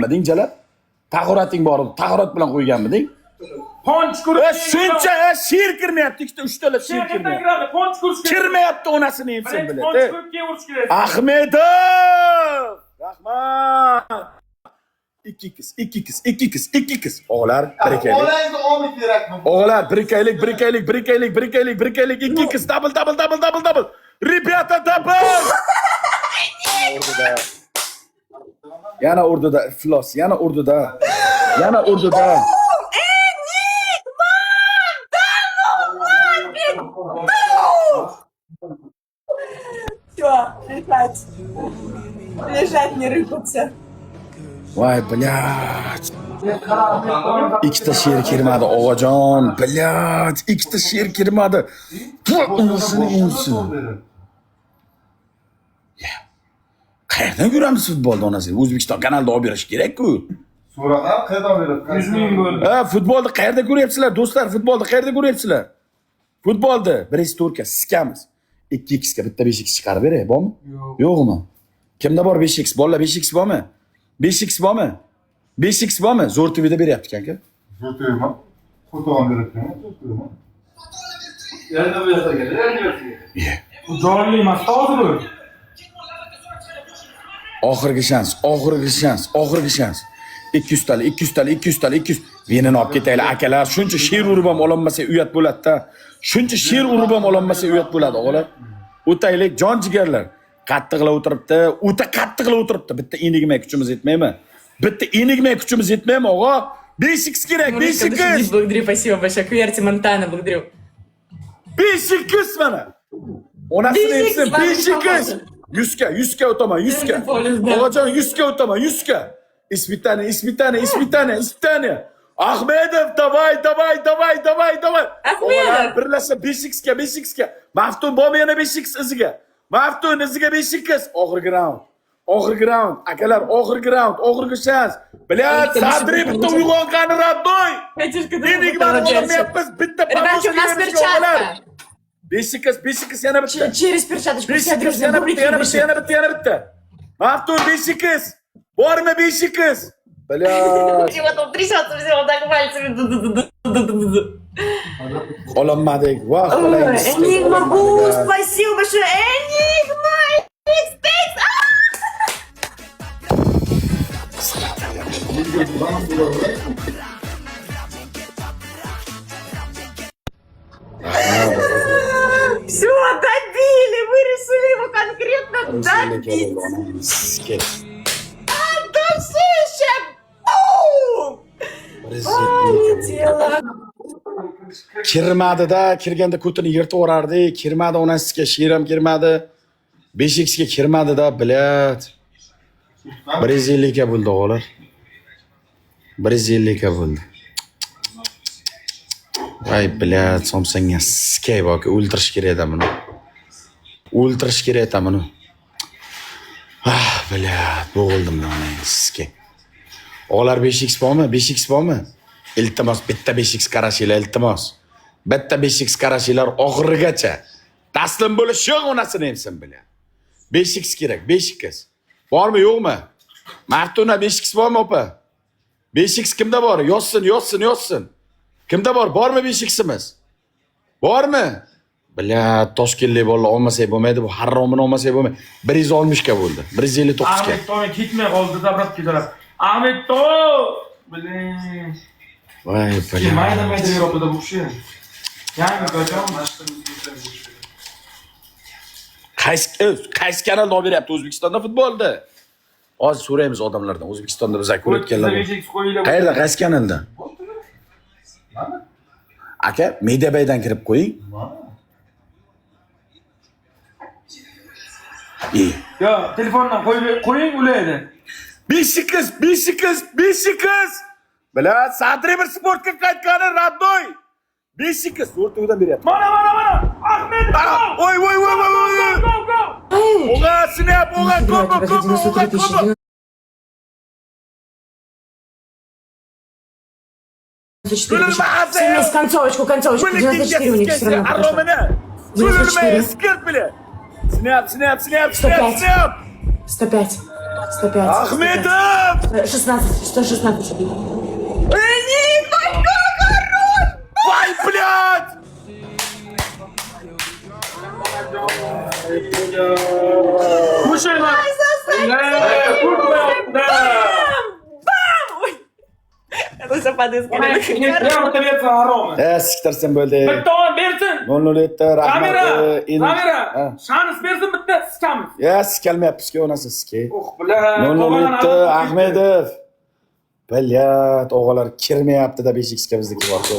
qo'yganmiding Jalal? Tahorating bor edi, tahorat bilan qo'yganmiding? Ponch ko'rib. Shuncha sher kirmayapti, ikkita uchta sher kirmayapti. Ponch ko'rish kerak. Kirmayapti onasini ham sen Ponch biladi. ko'rib keyin urish kerak. Ahmedov! Rahmat. Ikki qiz. O'g'lar, birakaylik. Olangizni omid kerakmi? O'g'lar, birakaylik. Ikki qiz, double. Rебята, double! Yana urdida iflos, yana urdida. Все, лежать, не рыпаться. Voy, блядь. Ikkita sher kirmadi, og'ajon. Блядь, ikkita sher kirmadi. Qayerdan ko'ramiz futbolni onasi? O'zbekiston kanalida olib berish kerak-ku. So'raqam qayerdan beradi? 100 ming bo'ldi. Ha, futbolni qayerda ko'ryapsizlar, do'stlar? Futbolni qayerda ko'ryapsizlar? Futbolni 1-4 skamiz. 2x ga bitta 5x chiqarib beray, bormi? Yo'qmi? Kimda bor 5x? Bolalar 5x bormi? 5x bormi? 5x bormi? Zo'r TVda beryapti kanka. Zo'r TVmi? Qo'tog'im berayotganmi? Zo'r TVmi? Yana bersa. Bu jonli emas, hozir bu. Oxirgi shans. 200 tali. Venini olib ketaylar akalar. Shuncha sher urib ham ololmasa uyat bo'ladi-da. O'g'lar. O'taylik jon jigarlar. Qattiqlab o'tiribdi. Bitta enigmay kuchimiz yetmaymi, o'g'a? 5x kerak, 5x. Благодарю, спасибо большое. Кверти Монтана, благодарю. 5x mana. Onasini etsin, 5x. 100 ga o'taman, 100 ga. O'g'ajon 100 ga o'taman, 100 ga. Испытание. Ahmedov, davay. Ahmedov. Birlashsa 5x ga. Maftun bormi yana 5x iziga? Maftun iziga 5x. Oxirgi round. Akalar, oxirgi shans. Блядь, Sadri bitta uyg'onqani raddoy. Enigmani olmayapmiz, bitta Ребята, у нас перчатка. 5x yana bitta. Через перчаточку. 5x yana bitta. Maftun 5x. Bormi 5x? Блядь. Вот он трясется все вот так пальцами. Olamadik. Voh, Энигма Бус, спасибо большое. Энигма. Все, добили. Вы решили его конкретно добить. Дальше. Kirmadi-da, kirganda ko'tini yirtib o'rardi. Kirmadi onasiga, sheram kirmadi. 5x ga kirmadi-da, bilat. 150 ga bo'ldi o'g'lar. 150 ga bo'ldi. Voy, bilat, somsanga skay boki o'ldirish kerak edi buni. Ah, bilat, bo'g'ildim mana skay. O'g'lar 5x bormi? Iltimos bitta 5x qarashinglar, iltimos. Bitta 5x qarashinglar oxirigacha. Taslim bo'lish yo'q onasini emsin bilan. 5x kerak, 5x. Bormi, yo'qmi? Maftuna 5x bormi, opa? 5x kimda bor? Yozsin. Kimda bor? Bormi 5ximiz? Bormi? Bilat, Toshkentlik bolalar olmasak bo'lmaydi, bu haromini olmasak bo'lmaydi. 160 ga bo'ldi. 159 ga. Ahmed To'y ketmay qoldi, dabrab ketdilar. Ahmed To'y. Biling. Voy, bilat. Mayda Yevropada bu kishi. Yangi qachon Qaysi kanalda olib beryapti O'zbekistonda futbolda? Hozir so'raymiz odamlardan. O'zbekistonda biz ko'rayotganlar. Qayerda, qaysi kanalda? Aka, Mediabaydan kirib qo'ying. Yo, telefondan qo'ying ulaydi. 5x. Bilat, Sadri bir sportga qaytgani raddoy. 5x o'rtadan beryapti. Mana. Ahmed. Voy. Go. O'g'a, snap, o'g'a, kombo. Концовочку, 94 у них все равно хорошо. 94. Skirt bile. Snap. 105. 105. Ahmedov! 16, 116. Vay, блядь! Кушай, ла! Это все падает с Прямо тебе арома. Siktir sen bo'ldi. Bitta olib bersin. 007 rahmat. Kamera, endi- kamera. Ha. Shanis bersin bitta sikamiz. Sikalmayapmiz-ku onasi sizga. Bilan. 007 Ahmedov. Bilyat, o'g'illar kirmayapti-da 5x ga bizniki bor-ku.